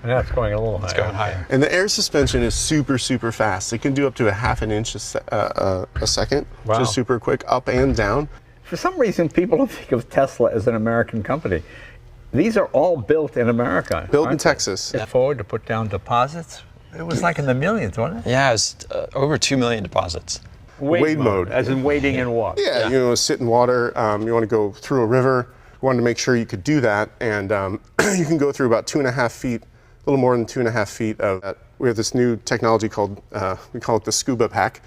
Yeah, it's going a little higher. It's going higher. And the air suspension is super, super fast. It can do up to a half an inch a second, Wow. which is super quick, up and down. For some reason, people don't think of Tesla as an American company. These are all built in America. Built in aren't they? Texas. It's forward to put down deposits. It was like in the millions, wasn't it? Yeah, it's over 2 million deposits. Wade mode. as in wading in water. Yeah, you know, sit in water. You want to go through a river. We wanted to make sure you could do that, and you can go through about 2.5 feet, a little more than 2.5 feet of. We have this new technology called we call it the Scuba Pack.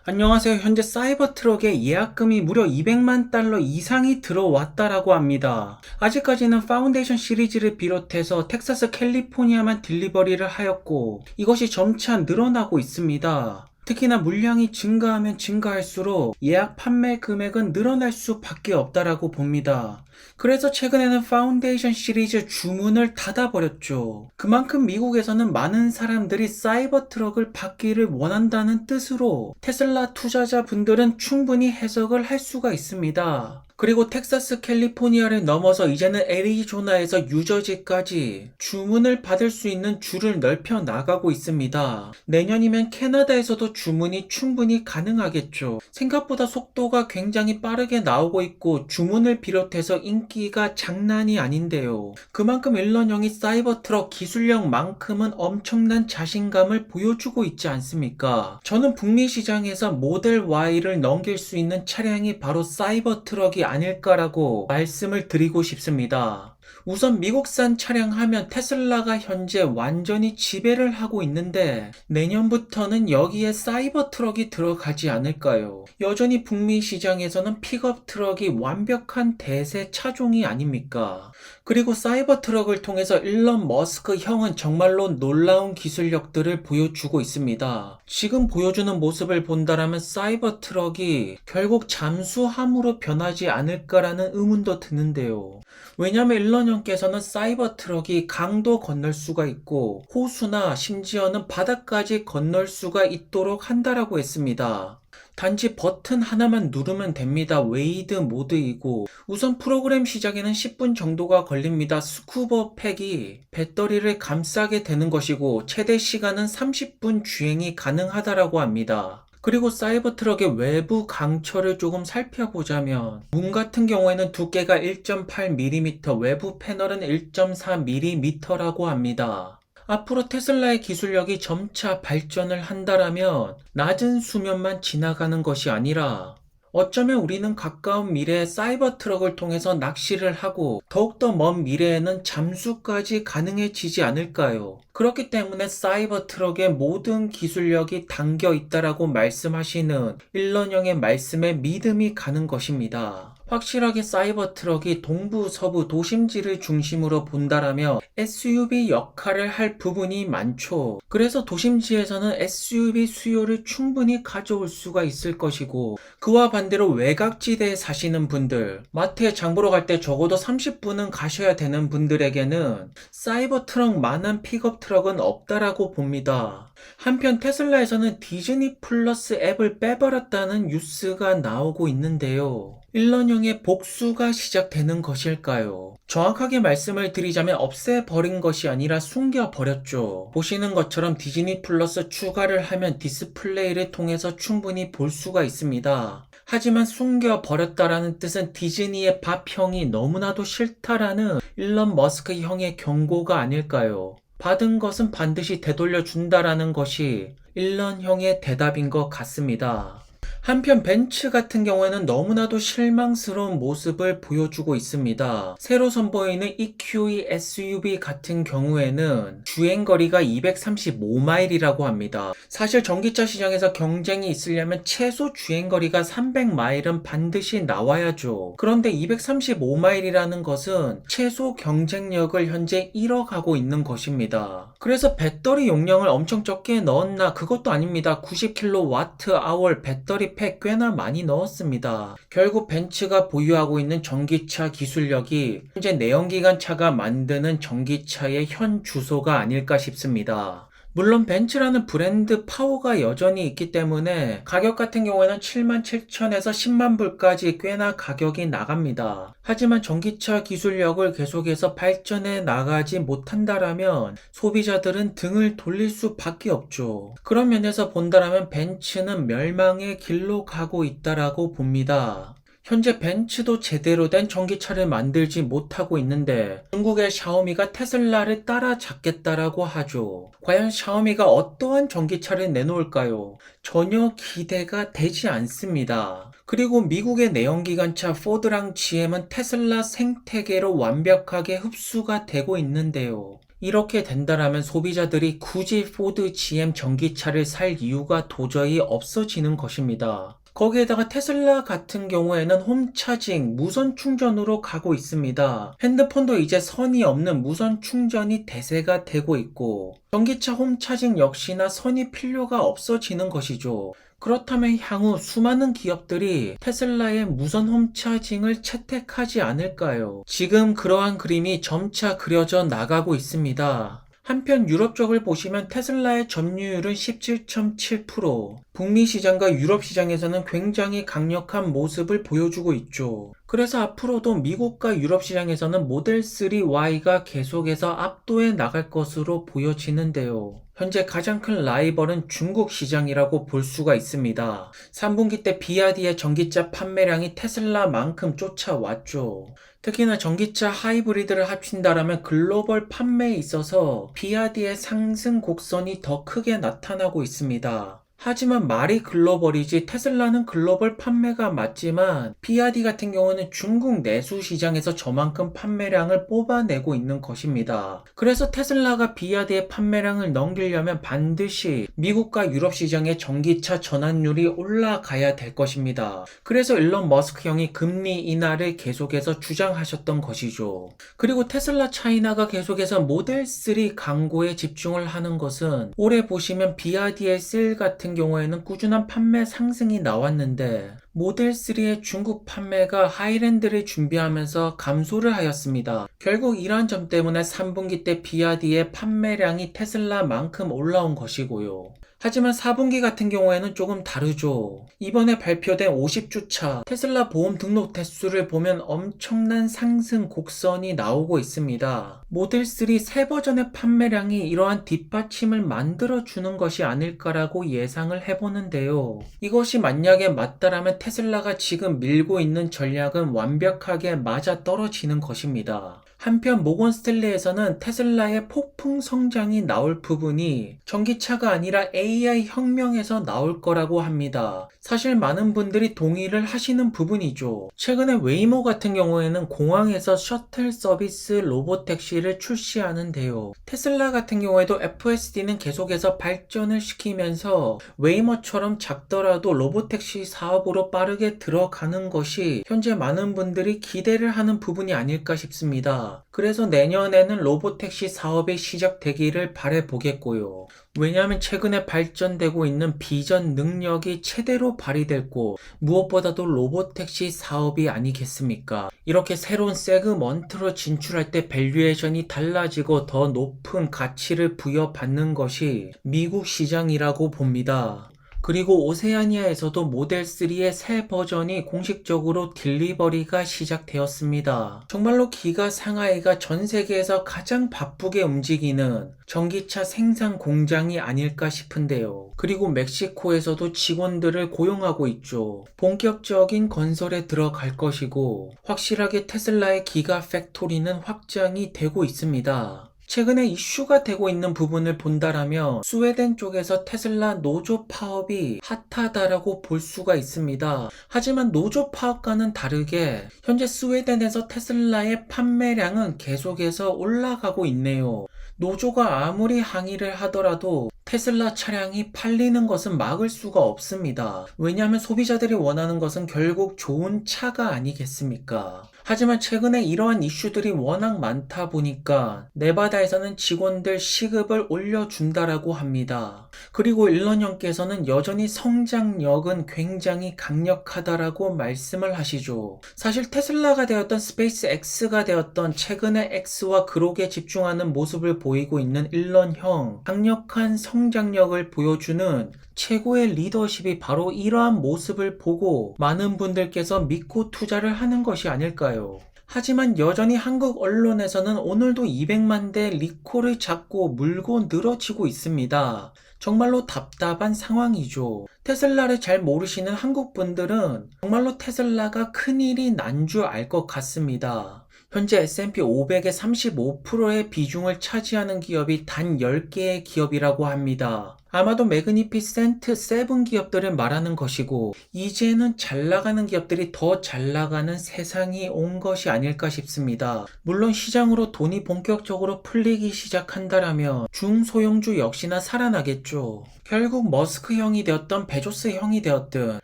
안녕하세요. 현재 사이버트럭에 예약금이 무려 200만 달러 이상이 들어왔다라고 합니다. 아직까지는 파운데이션 시리즈를 비롯해서 텍사스, 캘리포니아만 딜리버리를 하였고 이것이 점차 늘어나고 있습니다. 특히나 물량이 증가하면 증가할수록 예약 판매 금액은 늘어날 수밖에 없다라고 봅니다. 그래서 최근에는 파운데이션 시리즈 주문을 닫아버렸죠. 그만큼 미국에서는 많은 사람들이 사이버 트럭을 받기를 원한다는 뜻으로 테슬라 투자자분들은 충분히 해석을 할 수가 있습니다. 그리고 텍사스, 캘리포니아를 넘어서 이제는 애리조나에서 뉴저지까지 주문을 받을 수 있는 줄을 넓혀 나가고 있습니다. 내년이면 캐나다에서도 주문이 충분히 가능하겠죠. 생각보다 속도가 굉장히 빠르게 나오고 있고 주문을 비롯해서 인기가 장난이 아닌데요. 그만큼 일런형이 사이버트럭 기술력만큼은 엄청난 자신감을 보여주고 있지 않습니까? 저는 북미 시장에서 모델 Y를 넘길 수 있는 차량이 바로 사이버트럭이 아닐까라고 말씀을 드리고 싶습니다. 우선 미국산 차량 하면 테슬라가 현재 완전히 지배를 하고 있는데 내년부터는 여기에 사이버 트럭이 들어가지 않을까요? 여전히 북미 시장에서는 픽업 트럭이 완벽한 대세 차종이 아닙니까? 그리고 사이버 트럭을 통해서 일론 머스크 형은 정말로 놀라운 기술력들을 보여주고 있습니다. 지금 보여주는 모습을 본다라면 사이버 트럭이 결국 잠수함으로 변하지 않을까라는 의문도 드는데요. 왜냐하면 일론 형께서는 사이버 트럭이 강도 건널 수가 있고 호수나 심지어는 바다까지 건널 수가 있도록 한다라고 했습니다. 단지 버튼 하나만 누르면 됩니다. 웨이드 모드이고 우선 프로그램 시작에는 10분 정도가 걸립니다. 스쿠버 팩이 배터리를 감싸게 되는 것이고 최대 시간은 30분 주행이 가능하다라고 합니다. 그리고 사이버트럭의 외부 강철을 조금 살펴보자면 문 같은 경우에는 두께가 1.8mm, 외부 패널은 1.4mm라고 합니다. 앞으로 테슬라의 기술력이 점차 발전을 한다라면 낮은 수면만 지나가는 것이 아니라 어쩌면 우리는 가까운 미래에 사이버 트럭을 통해서 낚시를 하고 더욱더 먼 미래에는 잠수까지 가능해지지 않을까요? 그렇기 때문에 사이버 트럭의 모든 기술력이 담겨 있다라고 말씀하시는 일론 형의 말씀에 믿음이 가는 것입니다. 확실하게 사이버 트럭이 동부 서부 도심지를 중심으로 본다라면 SUV 역할을 할 부분이 많죠. 그래서 도심지에서는 SUV 수요를 충분히 가져올 수가 있을 것이고 그와 반대로 외곽지대에 사시는 분들, 마트에 장 보러 갈 때 적어도 30분은 가셔야 되는 분들에게는 사이버 트럭만한 픽업 트럭은 없다라고 봅니다. 한편 테슬라에서는 디즈니 플러스 앱을 빼버렸다는 뉴스가 나오고 있는데요. 일론 형의 복수가 시작되는 것일까요? 정확하게 말씀을 드리자면 없애버린 것이 아니라 숨겨버렸죠. 보시는 것처럼 디즈니 플러스 추가를 하면 디스플레이를 통해서 충분히 볼 수가 있습니다. 하지만 숨겨버렸다라는 뜻은 디즈니의 밥형이 너무나도 싫다라는 일론 머스크 형의 경고가 아닐까요? 받은 것은 반드시 되돌려 준다라는 것이 일론 형의 대답인 것 같습니다. 한편 벤츠 같은 경우에는 너무나도 실망스러운 모습을 보여주고 있습니다. 새로 선보이는 EQE SUV 같은 경우에는 주행거리가 235마일이라고 합니다. 사실 전기차 시장에서 경쟁이 있으려면 최소 주행거리가 300마일은 반드시 나와야죠. 그런데 235마일이라는 것은 최소 경쟁력을 현재 잃어가고 있는 것입니다. 그래서 배터리 용량을 엄청 적게 넣었나? 그것도 아닙니다. 90kWh 배터리 팩 꽤나 많이 넣었습니다. 결국 벤츠가 보유하고 있는 전기차 기술력이 현재 내연기관 차가 만드는 전기차의 현 주소가 아닐까 싶습니다. 물론 벤츠라는 브랜드 파워가 여전히 있기 때문에 가격 같은 경우에는 77,000에서 10만 불까지 꽤나 가격이 나갑니다. 하지만 전기차 기술력을 계속해서 발전해 나가지 못한다라면 소비자들은 등을 돌릴 수밖에 없죠. 그런 면에서 본다라면 벤츠는 멸망의 길로 가고 있다라고 봅니다. 현재 벤츠도 제대로 된 전기차를 만들지 못하고 있는데 중국의 샤오미가 테슬라를 따라잡겠다라고 하죠. 과연 샤오미가 어떠한 전기차를 내놓을까요? 전혀 기대가 되지 않습니다. 그리고 미국의 내연기관차 포드랑 GM은 테슬라 생태계로 완벽하게 흡수가 되고 있는데요. 이렇게 된다라면 소비자들이 굳이 포드 GM 전기차를 살 이유가 도저히 없어지는 것입니다. 거기에다가 테슬라 같은 경우에는 홈차징, 무선 충전으로 가고 있습니다. 핸드폰도 이제 선이 없는 무선 충전이 대세가 되고 있고 전기차 홈차징 역시나 선이 필요가 없어지는 것이죠. 그렇다면 향후 수많은 기업들이 테슬라의 무선 홈차징을 채택하지 않을까요? 지금 그러한 그림이 점차 그려져 나가고 있습니다. 한편 유럽 쪽을 보시면 테슬라의 점유율은 17.7%, 북미 시장과 유럽 시장에서는 굉장히 강력한 모습을 보여주고 있죠. 그래서 앞으로도 미국과 유럽 시장에서는 모델 3Y가 계속해서 압도해 나갈 것으로 보여지는데요. 현재 가장 큰 라이벌은 중국 시장이라고 볼 수가 있습니다. 3분기 때 비아디의 전기차 판매량이 테슬라만큼 쫓아왔죠. 특히나 전기차 하이브리드를 합친다라면 글로벌 판매에 있어서 비아디의 상승 곡선이 더 크게 나타나고 있습니다. 하지만 말이 글로벌이지 테슬라는 글로벌 판매가 맞지만 비아디 같은 경우는 중국 내수 시장에서 저만큼 판매량을 뽑아내고 있는 것입니다. 그래서 테슬라가 비아디의 판매량을 넘기려면 반드시 미국과 유럽 시장의 전기차 전환율이 올라가야 될 것입니다. 그래서 일론 머스크 형이 금리 인하를 계속해서 주장하셨던 것이죠. 그리고 테슬라 차이나가 계속해서 모델 3 광고에 집중을 하는 것은 올해 보시면 비아디의 셀 같은 경우에는 꾸준한 판매 상승이 나왔는데 모델 3의 중국 판매가 하이랜드를 준비하면서 감소를 하였습니다. 결국 이러한 점 때문에 3분기 때 비아디의 판매량이 테슬라만큼 올라온 것이고요. 하지만 4분기 같은 경우에는 조금 다르죠. 이번에 발표된 50주차 테슬라 보험 등록 대수를 보면 엄청난 상승 곡선이 나오고 있습니다. 모델 3 새 버전의 판매량이 이러한 뒷받침을 만들어주는 것이 아닐까라고 예상을 해보는데요. 이것이 만약에 맞다라면 테슬라가 지금 밀고 있는 전략은 완벽하게 맞아떨어지는 것입니다. 한편 모건 스탠리에서는 테슬라의 폭풍 성장이 나올 부분이 전기차가 아니라 AI 혁명에서 나올 거라고 합니다. 사실 많은 분들이 동의를 하시는 부분이죠. 최근에 웨이모 같은 경우에는 공항에서 셔틀 서비스 로보택시를 출시하는데요. 테슬라 같은 경우에도 FSD는 계속해서 발전을 시키면서 웨이모처럼 작더라도 로보택시 사업으로 빠르게 들어가는 것이 현재 많은 분들이 기대를 하는 부분이 아닐까 싶습니다. 그래서 내년에는 로보택시 사업이 시작되기를 바라보겠고요. 왜냐하면 최근에 발전되고 있는 비전 능력이 최대로 발휘됐고 무엇보다도 로보택시 사업이 아니겠습니까? 이렇게 새로운 세그먼트로 진출할 때 밸류에이션이 달라지고 더 높은 가치를 부여받는 것이 미국 시장이라고 봅니다. 그리고 오세아니아에서도 모델 3의 새 버전이 공식적으로 딜리버리가 시작되었습니다. 정말로 기가 상하이가 전 세계에서 가장 바쁘게 움직이는 전기차 생산 공장이 아닐까 싶은데요. 그리고 멕시코에서도 직원들을 고용하고 있죠. 본격적인 건설에 들어갈 것이고 확실하게 테슬라의 기가 팩토리는 확장이 되고 있습니다. 최근에 이슈가 되고 있는 부분을 본다라면 스웨덴 쪽에서 테슬라 노조 파업이 핫하다라고 볼 수가 있습니다. 하지만 노조 파업과는 다르게 현재 스웨덴에서 테슬라의 판매량은 계속해서 올라가고 있네요. 노조가 아무리 항의를 하더라도 테슬라 차량이 팔리는 것은 막을 수가 없습니다. 왜냐하면 소비자들이 원하는 것은 결국 좋은 차가 아니겠습니까? 하지만 최근에 이러한 이슈들이 워낙 많다 보니까 네바다에서는 직원들 시급을 올려준다라고 합니다. 그리고 일론 형께서는 여전히 성장력은 굉장히 강력하다라고 말씀을 하시죠. 사실 테슬라가 되었던 스페이스 X가 되었던 최근에 X와 그록에 집중하는 모습을 보이고 있는 일론 형, 강력한 성장력을 보여주는 최고의 리더십이 바로 이러한 모습을 보고 많은 분들께서 믿고 투자를 하는 것이 아닐까요? 하지만 여전히 한국 언론에서는 오늘도 200만 대 리콜을 잡고 물고 늘어지고 있습니다. 정말로 답답한 상황이죠. 테슬라를 잘 모르시는 한국 분들은 정말로 테슬라가 큰일이 난 줄 알 것 같습니다. 현재 S&P 500의 35%의 비중을 차지하는 기업이 단 10개의 기업이라고 합니다. 아마도 매그니피센트 7 기업들을 말하는 것이고 이제는 잘 나가는 기업들이 더 잘 나가는 세상이 온 것이 아닐까 싶습니다. 물론 시장으로 돈이 본격적으로 풀리기 시작한다라면 중소형주 역시나 살아나겠죠. 결국 머스크 형이 되었던 베조스 형이 되었든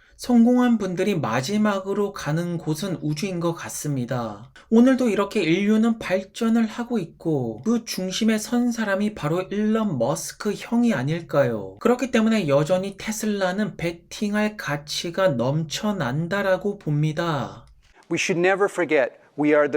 성공한 분들이 마지막으로 가는 곳은 우주인 것 같습니다. 오늘도 이렇게 인류는 발전을 하고 있고 그 중심에 선 사람이 바로 일론 머스크 형이 아닐까요? 그렇기 때문에 여전히 테슬라는 베팅할 가치가 넘쳐난다라고 봅니다. We should never forget we are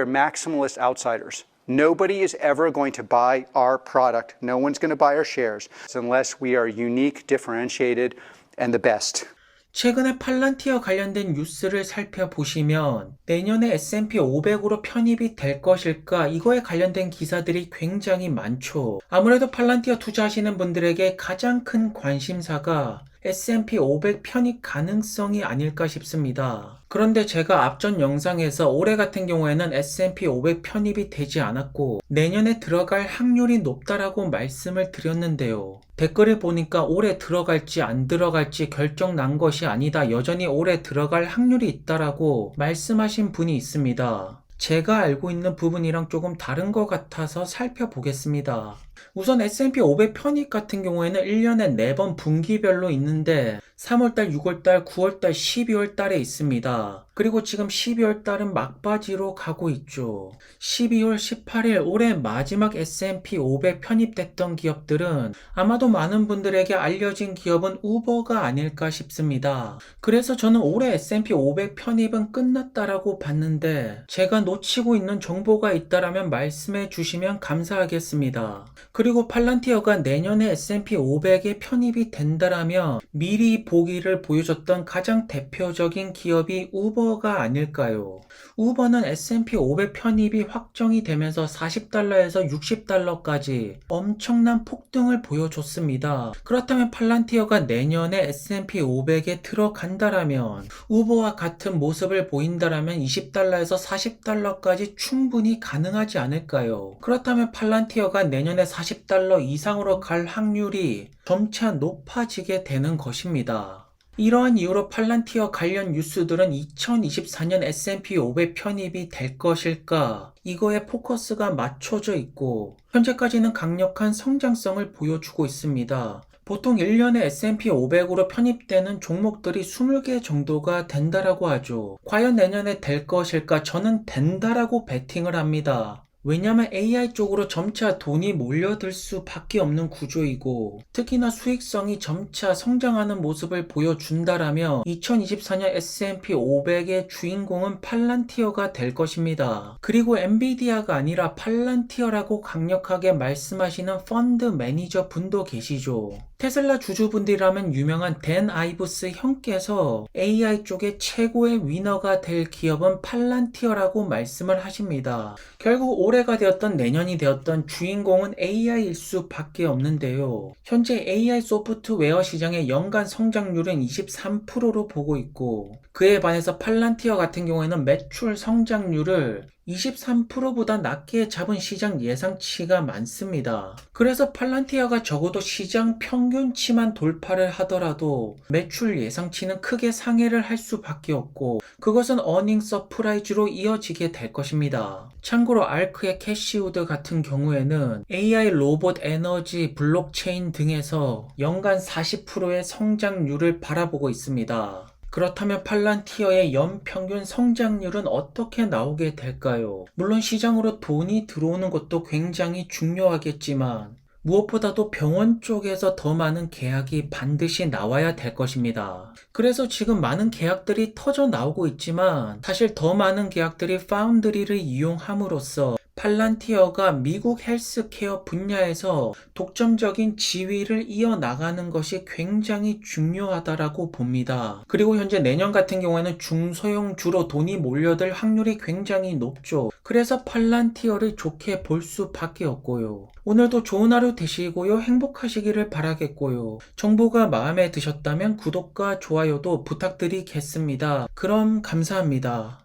maximalist outsiders. Nobody is ever going to buy our product. No one's going to buy our shares unless we are unique, differentiated, and the best. 최근에 팔란티어 관련된 뉴스를 살펴보시면 내년에 S&P 500으로 편입이 될 것일까 이거에 관련된 기사들이 굉장히 많죠. 아무래도 팔란티어 투자하시는 분들에게 가장 큰 관심사가 S&P 500 편입 가능성이 아닐까 싶습니다. 그런데 제가 앞전 영상에서 올해 같은 경우에는 S&P 500 편입이 되지 않았고 내년에 들어갈 확률이 높다라고 말씀을 드렸는데요. 댓글을 보니까 올해 들어갈지 안 들어갈지 결정 난 것이 아니다. 여전히 올해 들어갈 확률이 있다라고 말씀하신 분이 있습니다. 제가 알고 있는 부분이랑 조금 다른 것 같아서 살펴보겠습니다. 우선 S&P 500 편입 같은 경우에는 1년에 4번 분기별로 있는데 3월달, 6월달, 9월달, 12월달에 있습니다. 그리고 지금 12월달은 막바지로 가고 있죠. 12월 18일 올해 마지막 S&P 500 편입됐던 기업들은 아마도 많은 분들에게 알려진 기업은 우버가 아닐까 싶습니다. 그래서 저는 올해 S&P 500 편입은 끝났다라고 봤는데 제가 놓치고 있는 정보가 있다라면 말씀해 주시면 감사하겠습니다. 그리고 팔란티어가 내년에 S&P 500에 편입이 된다라면 미리 보기를 보여줬던 가장 대표적인 기업이 우버가 아닐까요? 우버는 S&P 500 편입이 확정이 되면서 $40에서 $60까지 엄청난 폭등을 보여줬습니다. 그렇다면 팔란티어가 내년에 S&P 500에 들어간다라면 우버와 같은 모습을 보인다라면 $20에서 $40까지 충분히 가능하지 않을까요? 그렇다면 팔란티어가 내년에 $40 이상으로 갈 확률이 점차 높아지게 되는 것입니다. 이러한 이유로 팔란티어 관련 뉴스들은 2024년 S&P 500 편입이 될 것일까? 이거에 포커스가 맞춰져 있고 현재까지는 강력한 성장성을 보여주고 있습니다. 보통 1년에 S&P 500으로 편입되는 종목들이 20개 정도가 된다라고 하죠. 과연 내년에 될 것일까? 저는 된다라고 베팅을 합니다. 왜냐면 AI 쪽으로 점차 돈이 몰려들 수밖에 없는 구조이고 특히나 수익성이 점차 성장하는 모습을 보여준다라면 2024년 S&P 500의 주인공은 팔란티어가 될 것입니다. 그리고 엔비디아가 아니라 팔란티어라고 강력하게 말씀하시는 펀드 매니저 분도 계시죠. 테슬라 주주분들이라면 유명한 댄 아이브스 형께서 AI 쪽의 최고의 위너가 될 기업은 팔란티어라고 말씀을 하십니다. 결국 올해가 되었던 내년이 되었던 주인공은 AI일 수밖에 없는데요. 현재 AI 소프트웨어 시장의 연간 성장률은 23%로 보고 있고 그에 반해서 팔란티어 같은 경우에는 매출 성장률을 23%보다 낮게 잡은 시장 예상치가 많습니다. 그래서 팔란티어가 적어도 시장 평균치만 돌파를 하더라도 매출 예상치는 크게 상회를 할 수밖에 없고 그것은 어닝 서프라이즈로 이어지게 될 것입니다. 참고로 알크의 캐시우드 같은 경우에는 AI, 로봇, 에너지, 블록체인 등에서 연간 40%의 성장률을 바라보고 있습니다. 그렇다면 팔란티어의 연평균 성장률은 어떻게 나오게 될까요? 물론 시장으로 돈이 들어오는 것도 굉장히 중요하겠지만 무엇보다도 병원 쪽에서 더 많은 계약이 반드시 나와야 될 것입니다. 그래서 지금 많은 계약들이 터져 나오고 있지만 사실 더 많은 계약들이 파운드리를 이용함으로써 팔란티어가 미국 헬스케어 분야에서 독점적인 지위를 이어나가는 것이 굉장히 중요하다라고 봅니다. 그리고 현재 내년 같은 경우에는 중소형주로 돈이 몰려들 확률이 굉장히 높죠. 그래서 팔란티어를 좋게 볼 수밖에 없고요. 오늘도 좋은 하루 되시고요. 행복하시기를 바라겠고요. 정보가 마음에 드셨다면 구독과 좋아요도 부탁드리겠습니다. 그럼 감사합니다.